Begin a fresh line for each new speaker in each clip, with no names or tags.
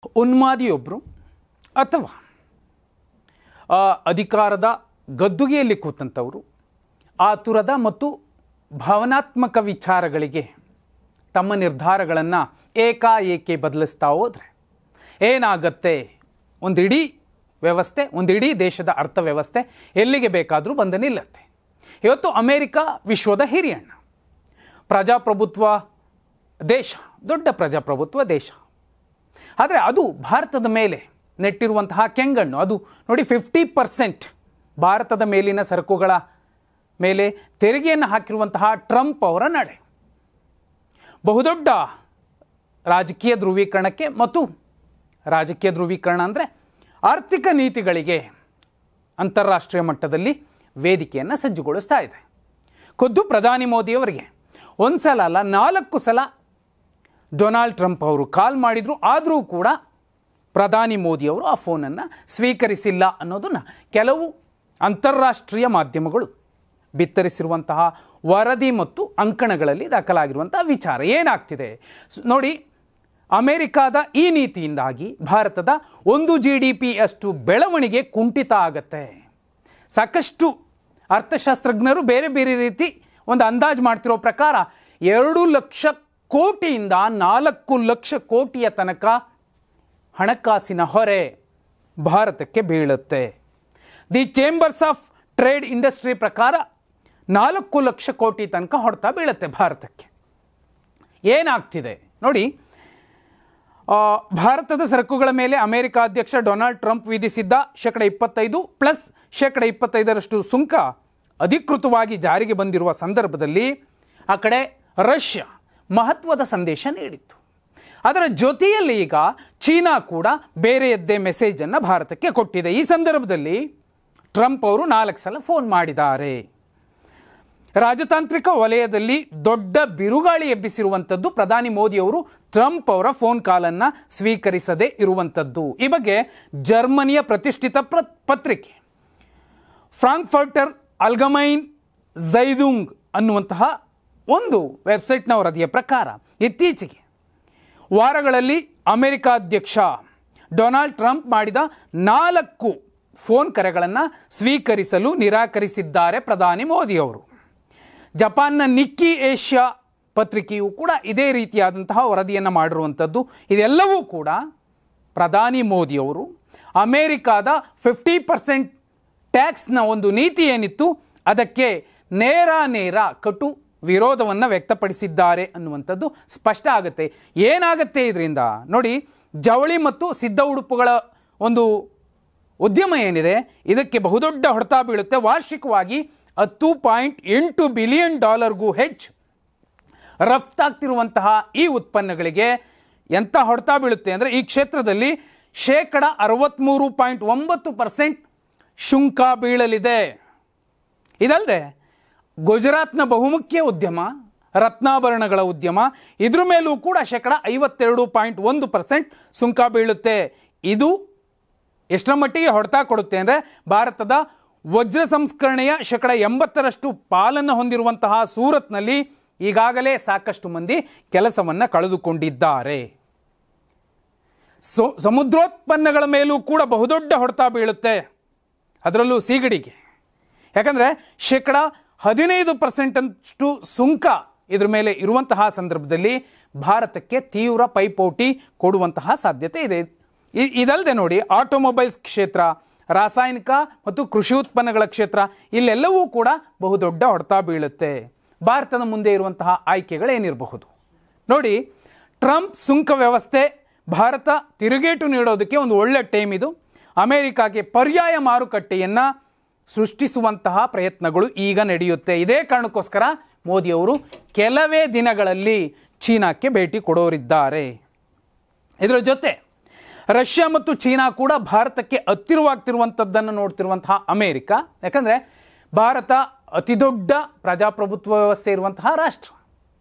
ಉನ್ಮಾದಿಯೊಬ್ಬರು ಅಥವಾ ಅಧಿಕಾರದ ಗದ್ದುಗೆಯಲ್ಲಿ ಕೂತಂಥವರು ಆತುರದ ಮತ್ತು ಭಾವನಾತ್ಮಕ ವಿಚಾರಗಳಿಗೆ ತಮ್ಮ ನಿರ್ಧಾರಗಳನ್ನು ಏಕಾಏಕಿ ಬದಲಿಸ್ತಾ ಹೋದರೆ ಏನಾಗತ್ತೆ? ಒಂದಿಡೀ ವ್ಯವಸ್ಥೆ, ಒಂದಿಡೀ ದೇಶದ ಅರ್ಥವ್ಯವಸ್ಥೆ ಎಲ್ಲಿಗೆ ಬೇಕಾದರೂ ಬಂದು ನಿಲ್ಲತ್ತೆ. ಇವತ್ತು ಅಮೇರಿಕ ವಿಶ್ವದ ಹಿರಿಯಣ್ಣ, ಪ್ರಜಾಪ್ರಭುತ್ವ ದೇಶ, ದೊಡ್ಡ ಪ್ರಜಾಪ್ರಭುತ್ವ ದೇಶ. ಆದರೆ ಅದು ಭಾರತದ ಮೇಲೆ ನೆಟ್ಟಿರುವಂತಹ ಕೆಂಗಣ್ಣು, ಅದು ನೋಡಿ 50% ಭಾರತದ ಮೇಲಿನ ಸರಕುಗಳ ಮೇಲೆ ತೆರಿಗೆಯನ್ನು ಹಾಕಿರುವಂತಹ ಟ್ರಂಪ್ ಅವರ ನಡೆ ಬಹುದೊಡ್ಡ ರಾಜಕೀಯ ಧ್ರುವೀಕರಣಕ್ಕೆ ಮತ್ತು ರಾಜಕೀಯ ಧ್ರುವೀಕರಣ ಅಂದರೆ ಆರ್ಥಿಕ ನೀತಿಗಳಿಗೆ ಅಂತಾರಾಷ್ಟ್ರೀಯ ಮಟ್ಟದಲ್ಲಿ ವೇದಿಕೆಯನ್ನು ಸಜ್ಜುಗೊಳಿಸ್ತಾ ಇದೆ. ಖುದ್ದು ಪ್ರಧಾನಿ ಮೋದಿಯವರಿಗೆ ಒಂದು ಸಲ ಅಲ್ಲ 4 ಸಲ ಡೊನಾಲ್ಡ್ ಟ್ರಂಪ್ ಅವರು ಕಾಲ್ ಮಾಡಿದರು. ಆದರೂ ಕೂಡ ಪ್ರಧಾನಿ ಮೋದಿಯವರು ಆ ಫೋನನ್ನು ಸ್ವೀಕರಿಸಿಲ್ಲ ಅನ್ನೋದನ್ನು ಕೆಲವು ಅಂತಾರಾಷ್ಟ್ರೀಯ ಮಾಧ್ಯಮಗಳು ಬಿತ್ತರಿಸಿರುವಂತಹ ವರದಿ ಮತ್ತು ಅಂಕಣಗಳಲ್ಲಿ ದಾಖಲಾಗಿರುವಂತಹ ವಿಚಾರ. ಏನಾಗ್ತಿದೆ ನೋಡಿ, ಅಮೆರಿಕಾದ ಈ ನೀತಿಯಿಂದಾಗಿ ಭಾರತದ 1 GDP ಅಷ್ಟು ಬೆಳವಣಿಗೆ ಕುಂಠಿತ ಆಗತ್ತೆ. ಸಾಕಷ್ಟು ಅರ್ಥಶಾಸ್ತ್ರಜ್ಞರು ಬೇರೆ ಬೇರೆ ರೀತಿ ಒಂದು ಅಂದಾಜು ಮಾಡ್ತಿರೋ ಪ್ರಕಾರ 2 ಲಕ್ಷ ಕೋಟಿಯಿಂದ 4 ಲಕ್ಷ ಕೋಟಿಯ ತನಕ ಹಣಕಾಸಿನ ಹೊರೆ ಭಾರತಕ್ಕೆ ಬೀಳುತ್ತೆ. The chambers of trade industry ಪ್ರಕಾರ 4 ಲಕ್ಷ ಕೋಟಿ ತನಕ ಹೊಡೆತ ಬೀಳುತ್ತೆ ಭಾರತಕ್ಕೆ. ಏನಾಗ್ತಿದೆ ನೋಡಿ, ಭಾರತದ ಸರಕುಗಳ ಮೇಲೆ ಅಮೆರಿಕ ಅಧ್ಯಕ್ಷ ಡೊನಾಲ್ಡ್ ಟ್ರಂಪ್ ವಿಧಿಸಿದ್ದ 25% ಪ್ಲಸ್ 25% ಸುಂಕ ಅಧಿಕೃತವಾಗಿ ಜಾರಿಗೆ ಬಂದಿರುವ ಸಂದರ್ಭದಲ್ಲಿ ಆ ಕಡೆ ರಷ್ಯಾ ಮಹತ್ವದ ಸಂದೇಶ ನೀಡಿತ್ತು. ಅದರ ಜೊತೆಯಲ್ಲಿ ಈಗ ಚೀನಾ ಕೂಡ ಬೇರೆಯದ್ದೇ ಮೆಸೇಜನ್ನು ಭಾರತಕ್ಕೆ ಕೊಟ್ಟಿದೆ. ಈ ಸಂದರ್ಭದಲ್ಲಿ ಟ್ರಂಪ್ ಅವರು 4 ಸಲ ಫೋನ್ ಮಾಡಿದ್ದಾರೆ. ರಾಜತಾಂತ್ರಿಕ ವಲಯದಲ್ಲಿ ದೊಡ್ಡ ಬಿರುಗಾಳಿ ಎಬ್ಬಿಸಿರುವಂಥದ್ದು ಪ್ರಧಾನಿ ಮೋದಿಯವರು ಟ್ರಂಪ್ ಅವರ ಫೋನ್ ಕಾಲನ್ನು ಸ್ವೀಕರಿಸದೇ ಇರುವಂಥದ್ದು. ಈ ಬಗ್ಗೆ ಜರ್ಮನಿಯ ಪ್ರತಿಷ್ಠಿತ ಪತ್ರಿಕೆ ಫ್ರಾಂಕ್ಫರ್ಟರ್ ಅಲ್ಗಮೈನ್ ಝೈದುಂಗ್ ಅನ್ನುವಂತಹ ಒಂದು ವೆಬ್ಸೈಟ್ನ ವರದಿಯ ಪ್ರಕಾರ ಇತ್ತೀಚೆಗೆ ವಾರಗಳಲ್ಲಿ ಅಮೆರಿಕ ಅಧ್ಯಕ್ಷ ಡೊನಾಲ್ಡ್ ಟ್ರಂಪ್ ಮಾಡಿದ 4 ಫೋನ್ ಕರೆಗಳನ್ನು ಸ್ವೀಕರಿಸಲು ನಿರಾಕರಿಸಿದ್ದಾರೆ ಪ್ರಧಾನಿ ಮೋದಿಯವರು. ಜಪಾನ್ನ ನಿಕ್ಕಿ ಏಷ್ಯಾ ಪತ್ರಿಕೆಯು ಕೂಡ ಇದೇ ರೀತಿಯಾದಂತಹ ವರದಿಯನ್ನು ಮಾಡಿರುವಂಥದ್ದು. ಇದೆಲ್ಲವೂ ಕೂಡ ಪ್ರಧಾನಿ ಮೋದಿಯವರು ಅಮೇರಿಕಾದ 50% ಟ್ಯಾಕ್ಸ್ನ ಒಂದು ನೀತಿ ಏನಿತ್ತು ಅದಕ್ಕೆ ನೇರ ಕಟು ವಿರೋಧವನ್ನು ವ್ಯಕ್ತಪಡಿಸಿದ್ದಾರೆ ಅನ್ನುವಂಥದ್ದು ಸ್ಪಷ್ಟ ಆಗುತ್ತೆ. ಏನಾಗುತ್ತೆ ಇದರಿಂದ ನೋಡಿ, ಜವಳಿ ಮತ್ತು ಸಿದ್ಧ ಉಡುಪುಗಳ ಒಂದು ಉದ್ಯಮ ಏನಿದೆ ಇದಕ್ಕೆ ಬಹುದೊಡ್ಡ ಹೊಡೆತ ಬೀಳುತ್ತೆ. ವಾರ್ಷಿಕವಾಗಿ $10.8 ಬಿಲಿಯನ್ ಹೆಚ್ಚು ರಫ್ತಾಗ್ತಿರುವಂತಹ ಈ ಉತ್ಪನ್ನಗಳಿಗೆ ಎಂಥ ಹೊಡೆತ ಬೀಳುತ್ತೆ ಅಂದರೆ ಈ ಕ್ಷೇತ್ರದಲ್ಲಿ 63.9% ಶುಂಕ ಬೀಳಲಿದೆ. ಇದಲ್ಲದೆ ಗುಜರಾತ್ನ ಬಹುಮುಖ್ಯ ಉದ್ಯಮ ರತ್ನಾಭರಣಗಳ ಉದ್ಯಮ, ಇದ್ರ ಮೇಲೂ ಕೂಡ 52.1% ಸುಂಕ ಬೀಳುತ್ತೆ. ಇದು ಎಷ್ಟರ ಮಟ್ಟಿಗೆ ಹೊಡೆತ ಕೊಡುತ್ತೆ ಅಂದರೆ ಭಾರತದ ವಜ್ರ ಸಂಸ್ಕರಣೆಯ 80% ಪಾಲನ್ನು ಹೊಂದಿರುವಂತಹ ಸೂರತ್ನಲ್ಲಿ ಈಗಾಗಲೇ ಸಾಕಷ್ಟು ಮಂದಿ ಕೆಲಸವನ್ನು ಕಳೆದುಕೊಂಡಿದ್ದಾರೆ. ಸಮುದ್ರೋತ್ಪನ್ನಗಳ ಮೇಲೂ ಕೂಡ ಬಹುದೊಡ್ಡ ಹೊಡೆತ ಬೀಳುತ್ತೆ, ಅದರಲ್ಲೂ ಸೀಗಡಿಗೆ. ಯಾಕಂದರೆ 15% ಸುಂಕ ಇದ್ರ ಮೇಲೆ ಇರುವಂತಹ ಸಂದರ್ಭದಲ್ಲಿ ಭಾರತಕ್ಕೆ ತೀವ್ರ ಪೈಪೋಟಿ ಕೊಡುವಂತಹ ಸಾಧ್ಯತೆ ಇದೆ. ಇದಲ್ಲದೆ ನೋಡಿ, ಆಟೋಮೊಬೈಲ್ಸ್ ಕ್ಷೇತ್ರ, ರಾಸಾಯನಿಕ ಮತ್ತು ಕೃಷಿ ಉತ್ಪನ್ನಗಳ ಕ್ಷೇತ್ರ, ಇಲ್ಲೆಲ್ಲವೂ ಕೂಡ ಬಹುದೊಡ್ಡ ಹೊಡೆತ ಬೀಳುತ್ತೆ. ಭಾರತದ ಮುಂದೆ ಇರುವಂತಹ ಆಯ್ಕೆಗಳೇನಿರಬಹುದು ನೋಡಿ, ಟ್ರಂಪ್ ಸುಂಕ ವ್ಯವಸ್ಥೆ ಭಾರತ ತಿರುಗೇಟು ನೀಡೋದಕ್ಕೆ ಒಂದು ಒಳ್ಳೆ ಟೈಮ್ ಇದು. ಅಮೆರಿಕಾಗೆ ಪರ್ಯಾಯ ಮಾರುಕಟ್ಟೆಯನ್ನು ಸೃಷ್ಟಿಸುವಂತಹ ಪ್ರಯತ್ನಗಳು ಈಗ ನಡೆಯುತ್ತೆ. ಇದೇ ಕಾರಣಕ್ಕೋಸ್ಕರ ಮೋದಿಯವರು ಕೆಲವೇ ದಿನಗಳಲ್ಲಿ ಚೀನಾಕ್ಕೆ ಭೇಟಿ ಕೊಡೋರಿದ್ದಾರೆ. ಇದರ ಜೊತೆ ರಷ್ಯಾ ಮತ್ತು ಚೀನಾ ಕೂಡ ಭಾರತಕ್ಕೆ ಹತ್ತಿರವಾಗ್ತಿರುವಂಥದ್ದನ್ನು ನೋಡ್ತಿರುವಂತಹ ಅಮೇರಿಕ, ಯಾಕಂದರೆ ಭಾರತ ಅತಿ ದೊಡ್ಡ ಪ್ರಜಾಪ್ರಭುತ್ವ ವ್ಯವಸ್ಥೆ ಇರುವಂತಹ ರಾಷ್ಟ್ರ,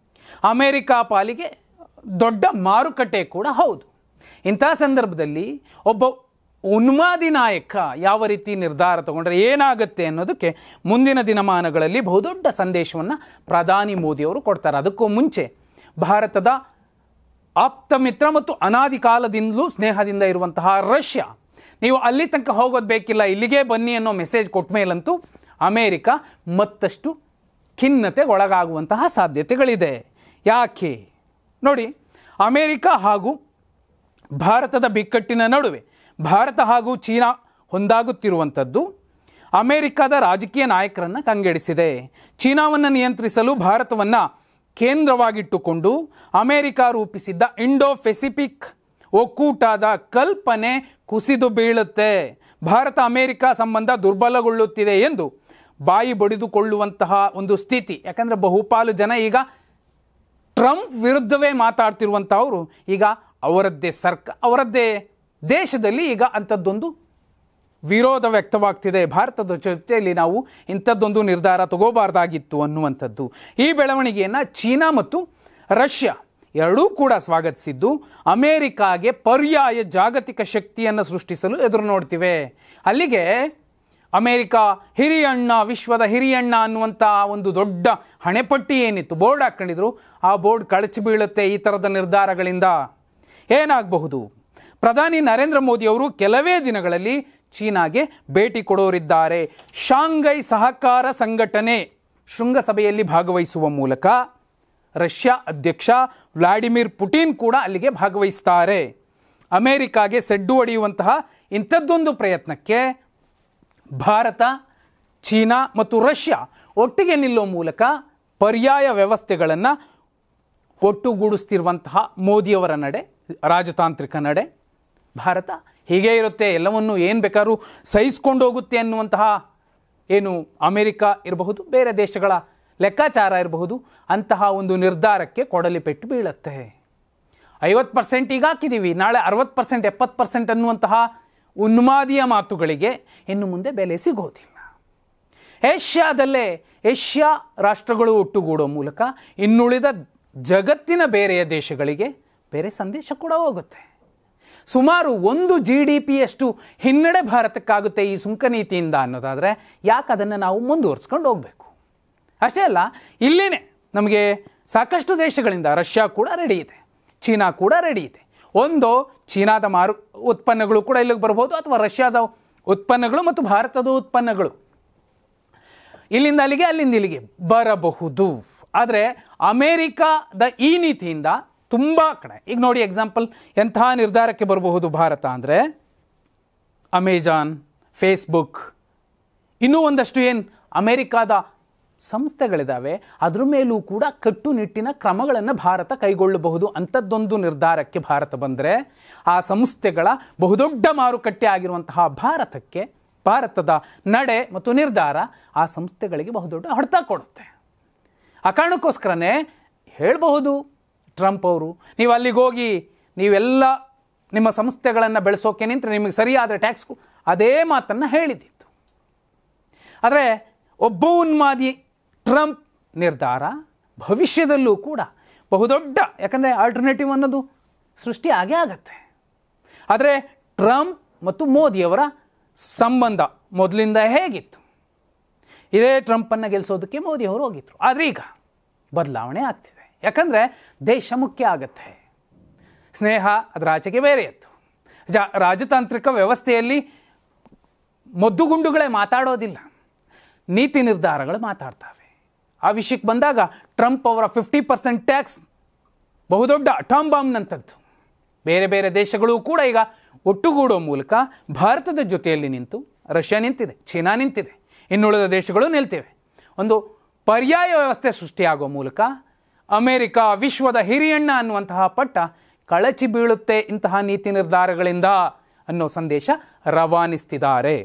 ಅಮೇರಿಕ ಪಾಲಿಗೆ ದೊಡ್ಡ ಮಾರುಕಟ್ಟೆ ಕೂಡ ಹೌದು. ಇಂತಹ ಸಂದರ್ಭದಲ್ಲಿ ಒಬ್ಬ ಉನ್ಮಾದಿ ನಾಯಕ ಯಾವ ರೀತಿ ನಿರ್ಧಾರ ತಗೊಂಡ್ರೆ ಏನಾಗುತ್ತೆ ಅನ್ನೋದಕ್ಕೆ ಮುಂದಿನ ದಿನಮಾನಗಳಲ್ಲಿ ಬಹುದೊಡ್ಡ ಸಂದೇಶವನ್ನು ಪ್ರಧಾನಿ ಮೋದಿಯವರು ಕೊಡ್ತಾರೆ. ಅದಕ್ಕೂ ಮುಂಚೆ ಭಾರತದ ಆಪ್ತ ಮಿತ್ರ ಮತ್ತು ಅನಾದಿ ಕಾಲದಿಂದಲೂ ಸ್ನೇಹದಿಂದ ಇರುವಂತಹ ರಷ್ಯಾ, ನೀವು ಅಲ್ಲಿ ತನಕ ಹೋಗೋದು ಬೇಕಿಲ್ಲ, ಇಲ್ಲಿಗೆ ಬನ್ನಿ ಅನ್ನೋ ಮೆಸೇಜ್ ಕೊಟ್ಟ ಮೇಲಂತೂ ಅಮೇರಿಕ ಮತ್ತಷ್ಟು ಖಿನ್ನತೆಗೆ ಒಳಗಾಗುವಂತಹ ಸಾಧ್ಯತೆಗಳಿದೆ. ಯಾಕೆ ನೋಡಿ, ಅಮೇರಿಕ ಹಾಗೂ ಭಾರತದ ಬಿಕ್ಕಟ್ಟಿನ ನಡುವೆ ಭಾರತ ಹಾಗೂ ಚೀನಾ ಹೊಂದಾಗುತ್ತಿರುವಂಥದ್ದು ಅಮೇರಿಕದ ರಾಜಕೀಯ ನಾಯಕರನ್ನು ಕಂಗೆಡಿಸಿದೆ. ಚೀನಾವನ್ನು ನಿಯಂತ್ರಿಸಲು ಭಾರತವನ್ನು ಕೇಂದ್ರವಾಗಿಟ್ಟುಕೊಂಡು ಅಮೇರಿಕ ರೂಪಿಸಿದ್ದ ಇಂಡೋ ಪೆಸಿಫಿಕ್ ಒಕ್ಕೂಟದ ಕಲ್ಪನೆ ಕುಸಿದು ಬೀಳುತ್ತೆ. ಭಾರತ ಅಮೇರಿಕ ಸಂಬಂಧ ದುರ್ಬಲಗೊಳ್ಳುತ್ತಿದೆ ಎಂದು ಬಾಯಿ ಬಡಿದುಕೊಳ್ಳುವಂತಹ ಒಂದು ಸ್ಥಿತಿ. ಯಾಕಂದರೆ ಬಹುಪಾಲು ಜನ ಈಗ ಟ್ರಂಪ್ ವಿರುದ್ಧವೇ ಮಾತಾಡ್ತಿರುವಂಥವರು ಈಗ ಅವರದ್ದೇ ದೇಶದಲ್ಲಿ ಈಗ ಅಂಥದ್ದೊಂದು ವಿರೋಧ ವ್ಯಕ್ತವಾಗ್ತಿದೆ. ಭಾರತದ ಜೊತೆಯಲ್ಲಿ ನಾವು ಇಂಥದ್ದೊಂದು ನಿರ್ಧಾರ ತಗೋಬಾರ್ದಾಗಿತ್ತು ಅನ್ನುವಂಥದ್ದು. ಈ ಬೆಳವಣಿಗೆಯನ್ನು ಚೀನಾ ಮತ್ತು ರಷ್ಯಾ ಎರಡೂ ಕೂಡ ಸ್ವಾಗತಿಸಿದ್ದು ಅಮೇರಿಕಾಗೆ ಪರ್ಯಾಯ ಜಾಗತಿಕ ಶಕ್ತಿಯನ್ನು ಸೃಷ್ಟಿಸಲು ಎದುರು ನೋಡ್ತಿವೆ. ಅಲ್ಲಿಗೆ ಅಮೇರಿಕ ಹಿರಿಯಣ್ಣ, ವಿಶ್ವದ ಹಿರಿಯಣ್ಣ ಅನ್ನುವಂಥ ಒಂದು ದೊಡ್ಡ ಹಣೆಪಟ್ಟಿ ಏನಿತ್ತು, ಬೋರ್ಡ್ ಹಾಕ್ಕೊಂಡಿದ್ರು, ಆ ಬೋರ್ಡ್ ಕಳಚಿ ಬೀಳುತ್ತೆ ಈ ಥರದ ನಿರ್ಧಾರಗಳಿಂದ. ಏನಾಗಬಹುದು? ಪ್ರಧಾನಿ ನರೇಂದ್ರ ಮೋದಿ ಅವರು ಕೆಲವೇ ದಿನಗಳಲ್ಲಿ ಚೀನಾಗೆ ಭೇಟಿ ಕೊಡೋರಿದ್ದಾರೆ. ಶಾಂಘೈ ಸಹಕಾರ ಸಂಘಟನೆ ಶೃಂಗಸಭೆಯಲ್ಲಿ ಭಾಗವಹಿಸುವ ಮೂಲಕ ರಷ್ಯಾ ಅಧ್ಯಕ್ಷ ವ್ಲಾಡಿಮಿರ್ ಪುಟಿನ್ ಕೂಡ ಅಲ್ಲಿಗೆ ಭಾಗವಹಿಸ್ತಾರೆ. ಅಮೇರಿಕಾಗೆ ಸೆಡ್ಡು ಹೊಡೆಯುವಂತಹ ಇಂಥದ್ದೊಂದು ಪ್ರಯತ್ನಕ್ಕೆ ಭಾರತ, ಚೀನಾ ಮತ್ತು ರಷ್ಯಾ ಒಟ್ಟಿಗೆ ನಿಲ್ಲೋ ಮೂಲಕ ಪರ್ಯಾಯ ವ್ಯವಸ್ಥೆಗಳನ್ನು ಒಟ್ಟುಗೂಡಿಸ್ತಿರುವಂತಹ ಮೋದಿಯವರ ನಡೆ, ರಾಜತಾಂತ್ರಿಕ ನಡೆ. ಭಾರತ ಹೀಗೆ ಇರುತ್ತೆ, ಎಲ್ಲವನ್ನು ಏನು ಬೇಕಾದ್ರೂ ಸಹಿಸ್ಕೊಂಡು ಹೋಗುತ್ತೆ ಅನ್ನುವಂತಹ ಏನು ಅಮೇರಿಕ ಇರಬಹುದು, ಬೇರೆ ದೇಶಗಳ ಲೆಕ್ಕಾಚಾರ ಇರಬಹುದು, ಅಂತಹ ಒಂದು ನಿರ್ಧಾರಕ್ಕೆ ಕೊಡಲಿ ಪೆಟ್ಟು ಬೀಳುತ್ತೆ. 50% ಈಗ ಹಾಕಿದ್ದೀವಿ, ನಾಳೆ 60%, 70% ಅನ್ನುವಂತಹ ಉನ್ಮಾದಿಯ ಮಾತುಗಳಿಗೆ ಇನ್ನು ಮುಂದೆ ಬೆಲೆ ಸಿಗೋದಿಲ್ಲ. ಏಷ್ಯಾ ರಾಷ್ಟ್ರಗಳು ಒಟ್ಟುಗೂಡೋ ಮೂಲಕ ಇನ್ನುಳಿದ ಜಗತ್ತಿನ ಬೇರೆಯ ದೇಶಗಳಿಗೆ ಬೇರೆ ಸಂದೇಶ ಕೂಡ ಹೋಗುತ್ತೆ. ಸುಮಾರು 1 GDPಯಷ್ಟು ಹಿನ್ನಡೆ ಭಾರತಕ್ಕಾಗುತ್ತೆ ಈ ಸುಂಕ ನೀತಿಯಿಂದ ಅನ್ನೋದಾದರೆ ಯಾಕೆ ಅದನ್ನು ನಾವು ಮುಂದುವರಿಸ್ಕೊಂಡು ಹೋಗಬೇಕು? ಅಷ್ಟೇ ಅಲ್ಲ, ಇಲ್ಲಿನೇ ನಮಗೆ ಸಾಕಷ್ಟು ದೇಶಗಳಿಂದ ರಷ್ಯಾ ಕೂಡ ರೆಡಿ ಇದೆ, ಚೀನಾ ಕೂಡ ರೆಡಿ ಇದೆ. ಒಂದು ಚೀನಾದ ಉತ್ಪನ್ನಗಳು ಕೂಡ ಇಲ್ಲಿಗೆ ಬರ್ಬೋದು, ಅಥವಾ ರಷ್ಯಾದ ಉತ್ಪನ್ನಗಳು ಮತ್ತು ಭಾರತದ ಉತ್ಪನ್ನಗಳು ಇಲ್ಲಿಂದ ಅಲ್ಲಿಗೆ, ಅಲ್ಲಿಂದ ಇಲ್ಲಿಗೆ ಬರಬಹುದು. ಆದರೆ ಅಮೇರಿಕಾದ ಈ ನೀತಿಯಿಂದ ತುಂಬ ಕಡೆ, ಈಗ ನೋಡಿ ಎಕ್ಸಾಂಪಲ್ ಎಂಥ ನಿರ್ಧಾರಕ್ಕೆ ಬರಬಹುದು ಭಾರತ ಅಂದರೆ, ಅಮೆಜಾನ್, ಫೇಸ್ಬುಕ್, ಇನ್ನೂ ಒಂದಷ್ಟು ಏನು ಅಮೇರಿಕಾದ ಸಂಸ್ಥೆಗಳಿದ್ದಾವೆ, ಅದ್ರ ಮೇಲೂ ಕೂಡ ಕಟ್ಟುನಿಟ್ಟಿನ ಕ್ರಮಗಳನ್ನು ಭಾರತ ಕೈಗೊಳ್ಳಬಹುದು. ಅಂಥದ್ದೊಂದು ನಿರ್ಧಾರಕ್ಕೆ ಭಾರತ ಬಂದರೆ ಆ ಸಂಸ್ಥೆಗಳ ಬಹುದೊಡ್ಡ ಮಾರುಕಟ್ಟೆ ಆಗಿರುವಂತಹ ಭಾರತದ ನಡೆ ಮತ್ತು ನಿರ್ಧಾರ ಆ ಸಂಸ್ಥೆಗಳಿಗೆ ಬಹುದೊಡ್ಡ ಹೊಡೆತ ಕೊಡುತ್ತೆ. ಆ ಕಾರಣಕ್ಕೋಸ್ಕರನೇ ಹೇಳಬಹುದು ಟ್ರಂಪ್ ಅವರು, ನೀವು ಅಲ್ಲಿಗೆ ಹೋಗಿ ನೀವೆಲ್ಲ ನಿಮ್ಮ ಸಂಸ್ಥೆಗಳನ್ನು ಬೆಳೆಸೋಕೆ ನಿಂತರೆ ನಿಮಗೆ ಸರಿಯಾದ ಟ್ಯಾಕ್ಸ್, ಅದೇ ಮಾತನ್ನು ಹೇಳಿದ್ದಿತ್ತು. ಆದರೆ ಒಬ್ಬ ಉನ್ಮಾದಿ ಟ್ರಂಪ್ ನಿರ್ಧಾರ ಭವಿಷ್ಯದಲ್ಲೂ ಕೂಡ ಬಹುದೊಡ್ಡ, ಯಾಕಂದರೆ ಆಲ್ಟರ್ನೇಟಿವ್ ಅನ್ನೋದು ಸೃಷ್ಟಿ ಆಗೇ ಆಗತ್ತೆ. ಆದರೆ ಟ್ರಂಪ್ ಮತ್ತು ಮೋದಿಯವರ ಸಂಬಂಧ ಮೊದಲಿಂದ ಹೇಗಿತ್ತು, ಇದೇ ಟ್ರಂಪನ್ನು ಗೆಲ್ಲಿಸೋದಕ್ಕೆ ಮೋದಿಯವರು ಹೋಗಿದ್ರು. ಆದರೆ ಈಗ ಬದಲಾವಣೆ ಆಗ್ತಿದೆ. ಯಾಕಂದರೆ ದೇಶ ಮುಖ್ಯ ಆಗತ್ತೆ, ಸ್ನೇಹ ಅದರ ಆಚೆಗೆ ಬೇರೆ ಇತ್ತು. ರಾಜತಾಂತ್ರಿಕ ವ್ಯವಸ್ಥೆಯಲ್ಲಿ ಮದ್ದುಗುಂಡುಗಳೇ ಮಾತಾಡೋದಿಲ್ಲ, ನೀತಿ ನಿರ್ಧಾರಗಳು ಮಾತಾಡ್ತವೆ. ಆ ವಿಷಯಕ್ಕೆ ಬಂದಾಗ ಟ್ರಂಪ್ ಅವರ 50% ಟ್ಯಾಕ್ಸ್ ಬಹುದೊಡ್ಡ ಅಟಾಮ್ ಬಾಂಬ್ನಂಥದ್ದು. ಬೇರೆ ಬೇರೆ ದೇಶಗಳು ಕೂಡ ಈಗ ಒಟ್ಟುಗೂಡೋ ಮೂಲಕ ಭಾರತದ ಜೊತೆಯಲ್ಲಿ ನಿಂತು, ರಷ್ಯಾ ನಿಂತಿದೆ, ಚೀನಾ ನಿಂತಿದೆ, ಇನ್ನುಳಿದ ದೇಶಗಳು ನಿಲ್ತಿವೆ. ಒಂದು ಪರ್ಯಾಯ ವ್ಯವಸ್ಥೆ ಸೃಷ್ಟಿಯಾಗುವ ಮೂಲಕ ಅಮೇರಿಕ ವಿಶ್ವದ ಹಿರಿಯಣ್ಣ ಅನ್ನುವಂತಹ ಪಟ್ಟ ಕಳಚಿ ಬೀಳುತ್ತೆ ಇಂತಹ ನೀತಿ ನಿರ್ಧಾರಗಳಿಂದ ಅನ್ನೋ ಸಂದೇಶ ರವಾನಿಸ್ತಿದ್ದಾರೆ.